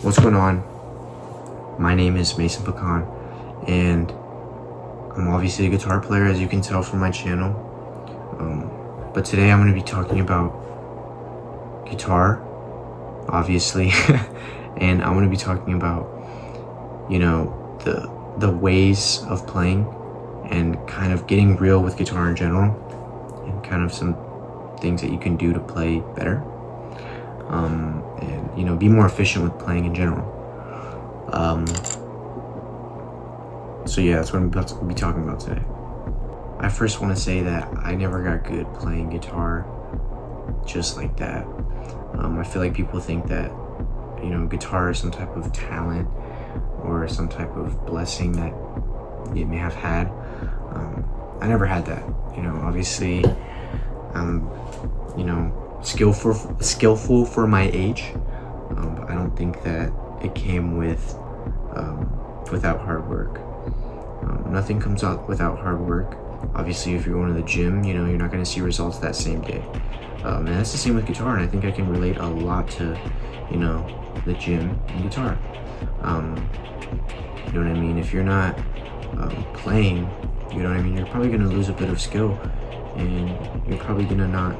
What's going on? My name is Mason Picon, and I'm obviously a guitar player, as you can tell from my channel. But today I'm going to be talking about guitar, obviously, and I'm going to be talking about, the ways of playing and kind of getting real with guitar in general, and kind of some things that you can do to play better. And be more efficient with playing in general. So yeah, that's what I'm about to be talking about today. I first want to say that I never got good playing guitar just like that. I feel like people think that guitar is some type of talent or some type of blessing that you may have had. I never had that. Obviously, skillful for my age. But I don't think that it came without hard work. Nothing comes out without hard work. Obviously, if you're going to the gym, you're not going to see results that same day. And that's the same with guitar, and I think I can relate a lot to, the gym and guitar. You know what I mean? If you're not playing, you're probably going to lose a bit of skill, and you're probably going to not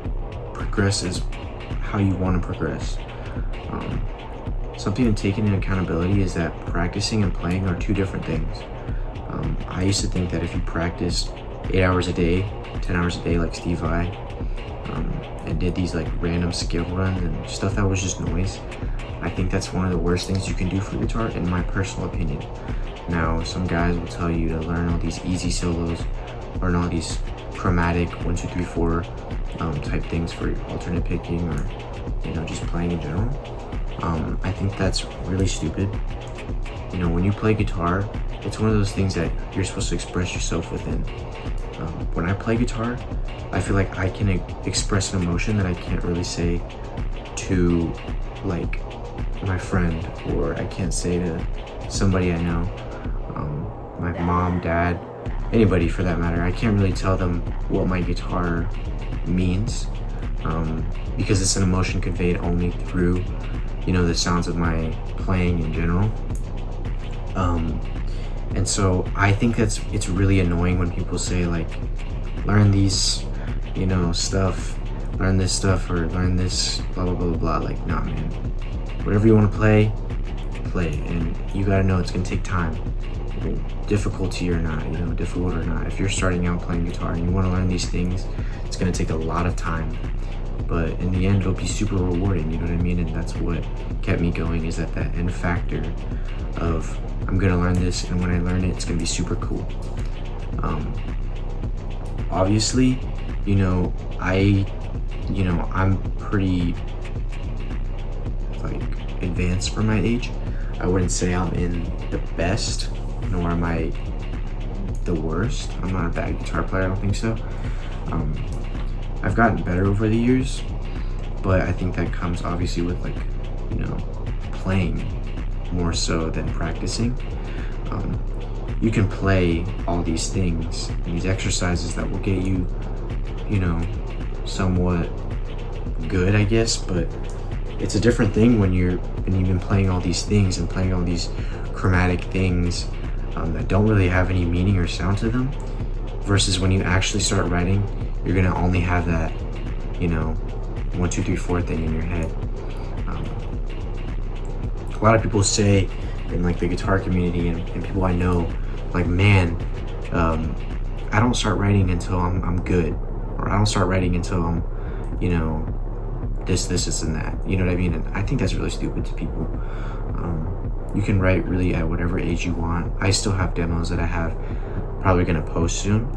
progress as how you want to progress. Something to take into accountability is that practicing and playing are two different things. I used to think that if you practiced 8 hours a day, 10 hours a day like Steve Vai, and did these like random skill runs and stuff that was just noise, I think that's one of the worst things you can do for guitar, in my personal opinion. Now, some guys will tell you to learn all these easy solos, learn all these chromatic 1, 2, 3, 4 type things for alternate picking, or just playing in general. I think that's really stupid. When you play guitar, it's one of those things that you're supposed to express yourself within. When I play guitar, I feel like I can express an emotion that I can't really say to like my friend, or I can't say to somebody I know, my mom, dad, anybody for that matter. I can't really tell them what my guitar means, because it's an emotion conveyed only through the sounds of my playing in general. And so I think it's really annoying when people say like, learn these stuff, learn this stuff, or learn this blah blah blah blah. Like, nah, man, whatever you want to play, and you gotta know it's gonna take time, difficulty or not, difficult or not. If you're starting out playing guitar and you want to learn these things, it's gonna take a lot of time, but in the end it'll be super rewarding. You know what I mean? And that's what kept me going, is that end factor of, I'm gonna learn this, and when I learn it, it's gonna be super cool. Obviously, I'm pretty like advanced for my age. I wouldn't say I'm in the best, nor am I the worst. I'm not a bad guitar player, I don't think so. I've gotten better over the years, but I think that comes obviously with playing more so than practicing. You can play all these things and these exercises that will get you, somewhat good, I guess, but it's a different thing when you've been playing all these things and playing all these chromatic things that don't really have any meaning or sound to them, versus when you actually start writing, you're gonna only have that 1, 2, 3, 4 thing in your head. A lot of people say in like the guitar community and people I know, like, man, I don't start writing until I'm good, or I don't start writing until I'm this and that, you know what I mean? And I think that's really stupid to people. You can write really at whatever age you want. I still have demos that I have probably gonna post soon,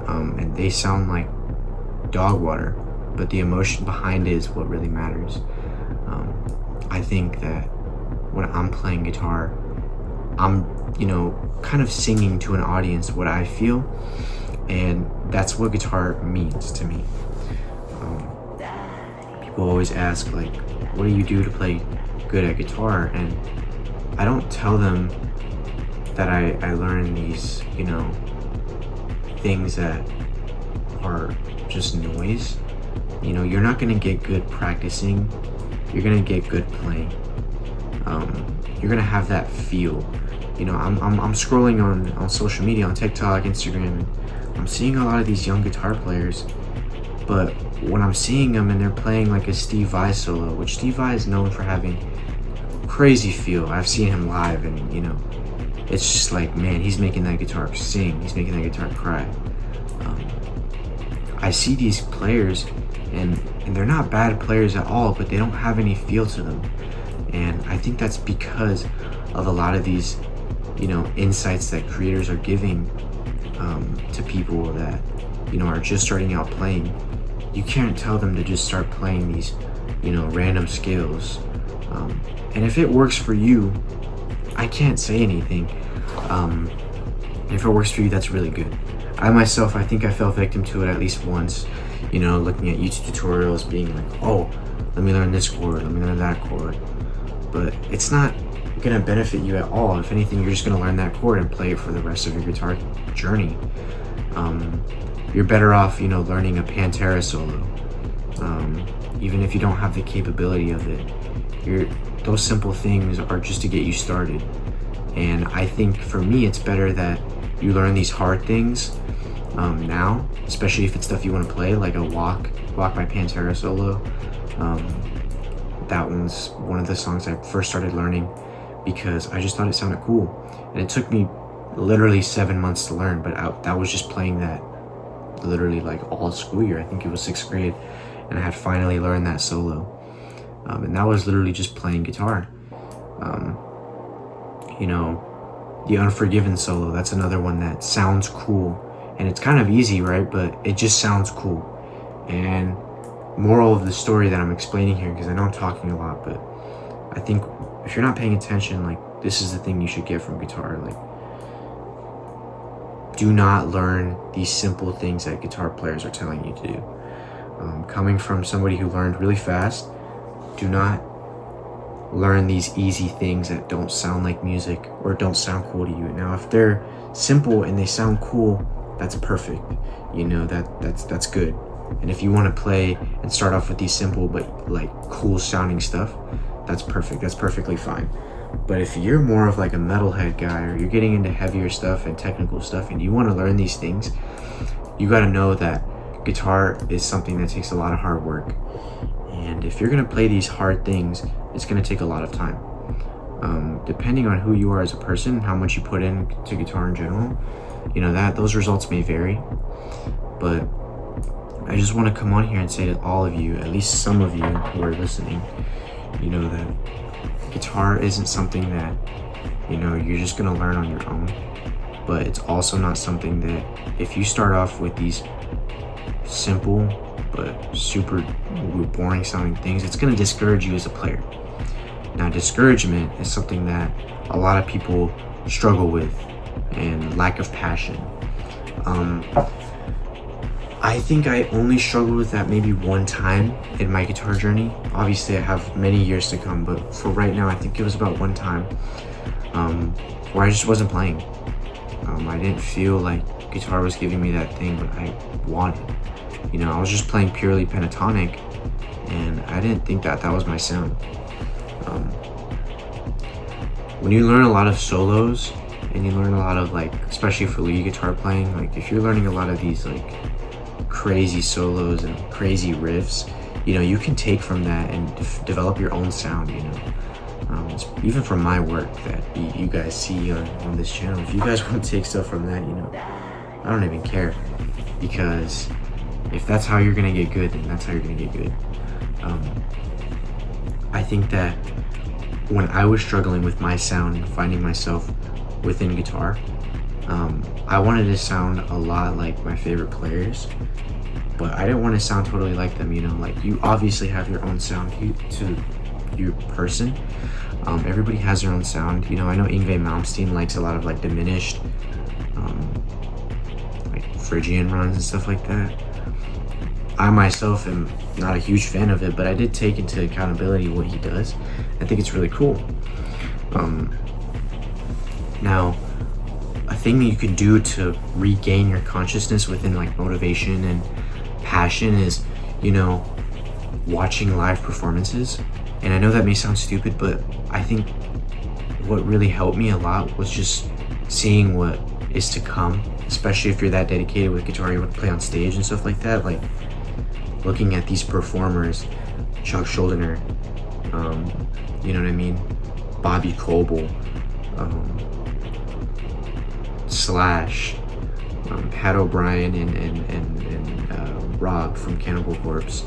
and they sound like dog water, but the emotion behind it is what really matters. I think that when I'm playing guitar, I'm kind of singing to an audience what I feel, and that's what guitar means to me. People always ask, like, what do you do to play good at guitar? And I don't tell them that I learn these things that are just noise. You're not gonna get good practicing, you're gonna get good playing. you're gonna have that feel. You know, I'm scrolling on social media, on TikTok, Instagram, and I'm seeing a lot of these young guitar players, but when I'm seeing them and they're playing like a Steve Vai solo, which Steve Vai is known for having crazy feel. I've seen him live, and you know, it's just like, man, he's making that guitar sing, he's making that guitar cry. I see these players, and they're not bad players at all, but they don't have any feel to them. And I think that's because of a lot of these, you know, insights that creators are giving to people that, you know, are just starting out playing. You can't tell them to just start playing these, you know, random scales. And if it works for you, I can't say anything. If it works for you, that's really good. I myself, I think I fell victim to it at least once, you know, looking at YouTube tutorials, being like, oh, let me learn this chord, let me learn that chord. But it's not gonna benefit you at all. If anything, you're just gonna learn that chord and play it for the rest of your guitar journey. You're better off, you know, learning a Pantera solo. Even if you don't have the capability of it, those simple things are just to get you started. And I think for me, it's better that you learn these hard things now, especially if it's stuff you want to play, like a Walk by Pantera solo. That one's one of the songs I first started learning because I just thought it sounded cool. And it took me literally 7 months to learn, but that was just playing that literally like all school year. I think it was 6th grade, and I had finally learned that solo. And that was literally just playing guitar. You know, the Unforgiven solo, that's another one that sounds cool. And it's kind of easy, right? But it just sounds cool. And moral of the story that I'm explaining here, because I know I'm talking a lot, but I think if you're not paying attention, like, this is the thing you should get from guitar. Like, do not learn these simple things that guitar players are telling you to do. Coming from somebody who learned really fast, do not learn these easy things that don't sound like music or don't sound cool to you. Now, if they're simple and they sound cool, that's perfect. You know, that's good. And if you want to play and start off with these simple but like cool sounding stuff, that's perfect. That's perfectly fine. But if you're more of like a metalhead guy, or you're getting into heavier stuff and technical stuff, and you want to learn these things, you got to know that guitar is something that takes a lot of hard work. And if you're going to play these hard things, it's going to take a lot of time. Depending on who you are as a person, how much you put into guitar in general, you know, those results may vary. But I just want to come on here and say to all of you, at least some of you who are listening, you know, that guitar isn't something that, you know, you're just going to learn on your own. But it's also not something that, if you start off with these simple but super boring sounding things, it's going to discourage you as a player. Now, discouragement is something that a lot of people struggle with, and lack of passion. I think I only struggled with that maybe one time in my guitar journey. Obviously, I have many years to come, but for right now, I think it was about one time where I just wasn't playing. I didn't feel like guitar was giving me that thing, but I wanted. You know, I was just playing purely pentatonic, and I didn't think that was my sound. When you learn a lot of solos, and you learn a lot of, like, especially for lead guitar playing, like if you're learning a lot of these like crazy solos and crazy riffs, you know, you can take from that and develop your own sound, you know. Even from my work that you guys see on this channel, if you guys want to take stuff from that, you know, I don't even care, because if that's how you're gonna get good, then that's how you're gonna get good. I think that when I was struggling with my sound and finding myself within guitar, I wanted to sound a lot like my favorite players, but I didn't want to sound totally like them, you know. Like, you obviously have your own sound to your person. Everybody has their own sound, you know. I know Yngwie Malmsteen likes a lot of like diminished, like Phrygian runs and stuff like that. I myself am not a huge fan of it, but I did take into accountability what he does. I think it's really cool. Now, a thing that you can do to regain your consciousness within like motivation and passion is, you know, watching live performances. And I know that may sound stupid, but I think what really helped me a lot was just seeing what is to come, especially if you're that dedicated with guitar, you want to play on stage and stuff like that. Like looking at these performers, Chuck Schuldiner, you know what I mean, Bobby Coble, Slash, Pat O'Brien, and Rob from Cannibal Corpse.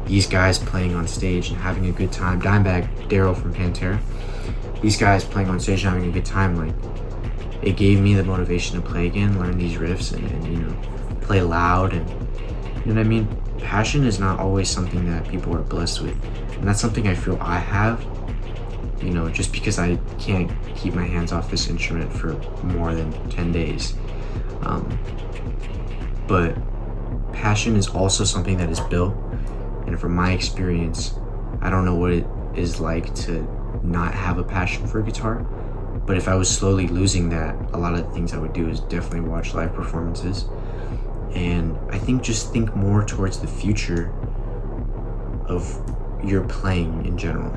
These guys playing on stage and having a good time. Dimebag Daryl from Pantera. These guys playing on stage and having a good time, like, it gave me the motivation to play again, learn these riffs, and you know, play loud. And you know what I mean? Passion is not always something that people are blessed with, and that's something I feel I have, you know, just because I can't keep my hands off this instrument for more than 10 days. But passion is also something that is built, and from my experience, I don't know what it is like to not have a passion for guitar, but if I was slowly losing that, a lot of the things I would do is definitely watch live performances. And I think just think more towards the future of your playing in general.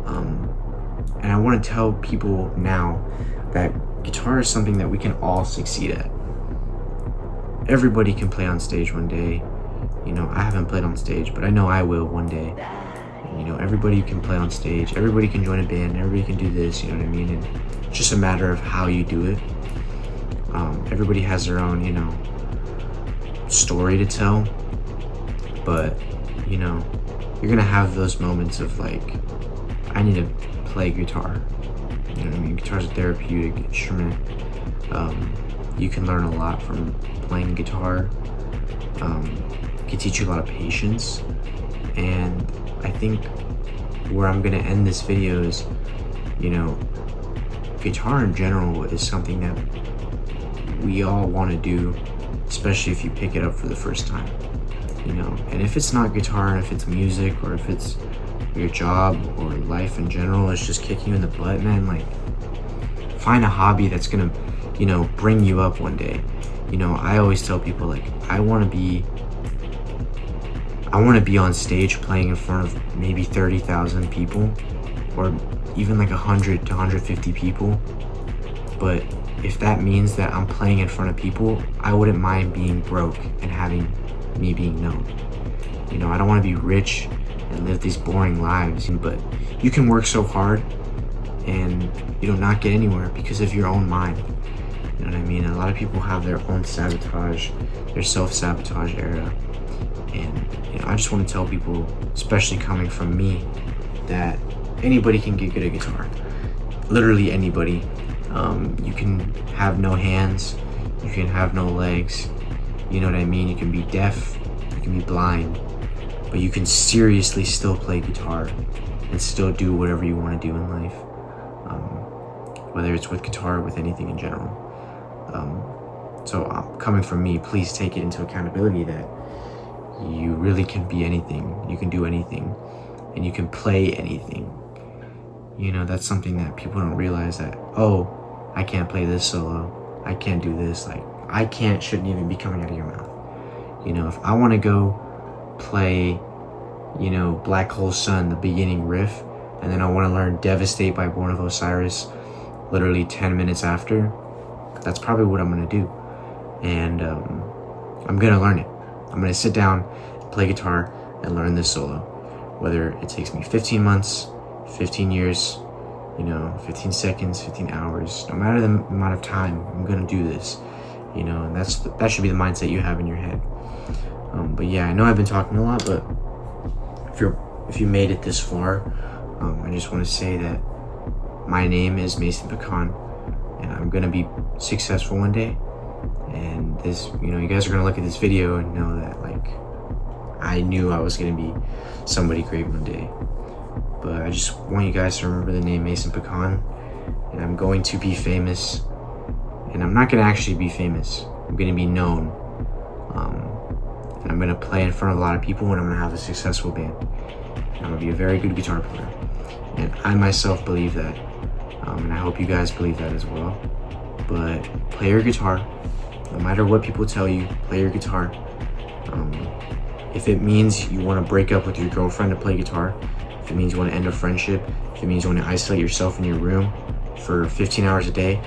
And I want to tell people now that guitar is something that we can all succeed at. Everybody can play on stage one day. You know, I haven't played on stage, but I know I will one day. And, you know, everybody can play on stage. Everybody can join a band. Everybody can do this, you know what I mean? And it's just a matter of how you do it. Everybody has their own, you know, story to tell. But, you know, you're going to have those moments of like, I need to play guitar. You know what I mean? Guitar's a therapeutic instrument. You can learn a lot from playing guitar. It can teach you a lot of patience. And I think where I'm gonna end this video is, you know, guitar in general is something that we all want to do, especially if you pick it up for the first time. You know, and if it's not guitar, and if it's music, or if it's your job or life in general, it's just kicking you in the butt, man, like, find a hobby that's gonna, you know, bring you up one day. You know, I always tell people, like, I want to be on stage playing in front of maybe 30,000 people, or even like 100 to 150 people. But if that means that I'm playing in front of people, I wouldn't mind being broke and having me being known. You know, I don't want to be rich and live these boring lives, but you can work so hard and, you know, not get anywhere because of your own mind. You know what I mean? A lot of people have their own sabotage, their self-sabotage era. And, you know, I just want to tell people, especially coming from me, that anybody can get good at guitar. Literally anybody. You can have no hands, you can have no legs, you know what I mean? You can be deaf, you can be blind, but you can seriously still play guitar and still do whatever you want to do in life. Whether it's with guitar or with anything in general. So coming from me, please take it into accountability that you really can be anything, you can do anything, and you can play anything. You know, that's something that people don't realize, that, oh, I can't play this solo, I can't do this, like, I can't shouldn't even be coming out of your mouth. You know, if I want to go play, you know, Black Hole Sun, the beginning riff, and then I want to learn Devastate by Born of Osiris literally 10 minutes after, that's probably what I'm going to do. And I'm going to learn it. I'm going to sit down, play guitar, and learn this solo. Whether it takes me 15 months, 15 years, you know, 15 seconds, 15 hours, no matter the amount of time, I'm going to do this. You know, and that should be the mindset you have in your head. But yeah, I know I've been talking a lot, but if you made it this far, I just want to say that my name is Mason Picon, and I'm gonna be successful one day. And this, you know, you guys are gonna look at this video and know that, like, I knew I was gonna be somebody great one day. But I just want you guys to remember the name Mason Picon, and I'm going to be famous. And I'm not gonna actually be famous. I'm gonna be known. And I'm gonna play in front of a lot of people, and I'm gonna have a successful band. And I'm gonna be a very good guitar player. And I myself believe that. And I hope you guys believe that as well. But play your guitar. No matter what people tell you, play your guitar. If it means you want to break up with your girlfriend to play guitar, if it means you want to end a friendship, if it means you want to isolate yourself in your room for 15 hours a day,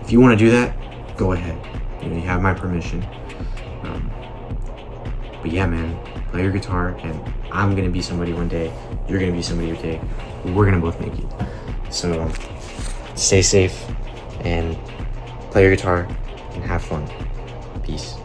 if you want to do that, go ahead. You know, you have my permission. But yeah, man, play your guitar, and I'm gonna be somebody one day. You're gonna be somebody one day. We're gonna both make it. So stay safe and play your guitar and have fun. Peace.